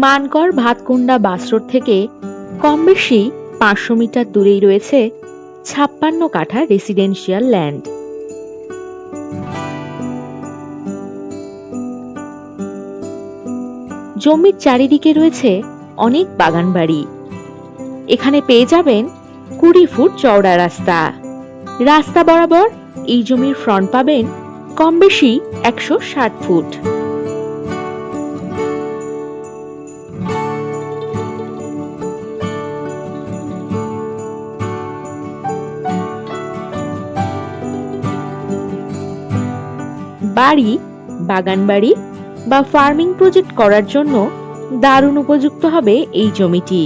মানকর ভাতকুন্ডা বাস road থেকে কম বেশি 500 metre দূরেই রয়েছে 56 কাঠা রেসিডেন্সিয়াল ল্যান্ড। জমির চারিদিকে রয়েছে অনেক বাগান বাড়ি। এখানে পেয়ে যাবেন 20 ফুট চওড়া রাস্তা। রাস্তা বরাবর এই জমির ফ্রন্ট পাবেন কম বেশি 160 ফুট। বাড়ি, বাগান বাড়ি বা ফার্মিং প্রজেক্ট করার জন্য দারুণ উপযুক্ত হবে এই জমিটি।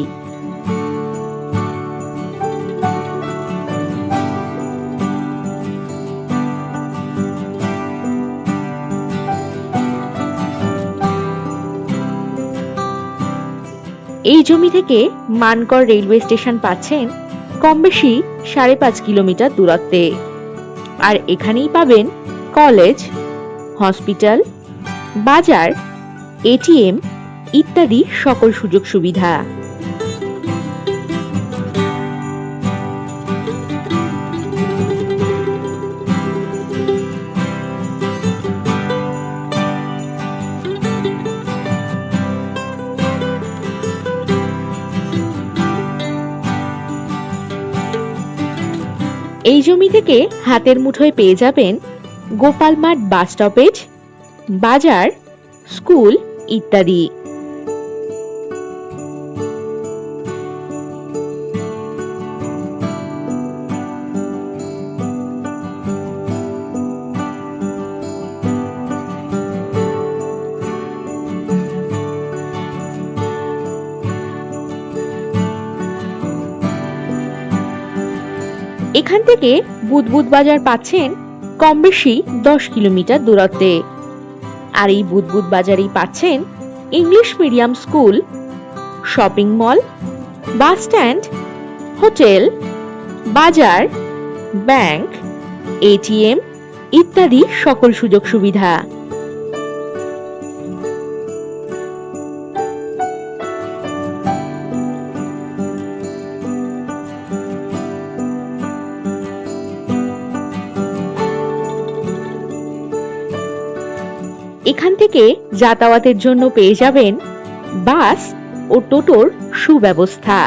এই জমি থেকে মানকর রেলওয়ে স্টেশন পাচ্ছেন কম বেশি 5.5 কিলোমিটার দূরত্বে। আর এখানেই পাবেন কলেজ, হসপিটাল, বাজার, এটিএম ইত্যাদি সকল সুযোগ সুবিধা। এই জমি থেকে হাতের মুঠোয় পেয়ে যাবেন গোপালমাঠ বাস স্টপেজ, বাজার, স্কুল ইত্যাদি। এখান থেকে বুদবুদ বাজার পাচ্ছেন কম বেশি 10 কিলোমিটার দূরত্বে। আর এই বুদবুদ বাজারেই পাচ্ছেন English medium school, shopping mall, bus stand, hotel, বাজার, ব্যাংক, এটিএম ইত্যাদি সকল সুযোগ সুবিধা। এখান থেকে যাতায়াতের জন্য পেয়ে যাবেন বাস ও টোটোর সুব্যবস্থা।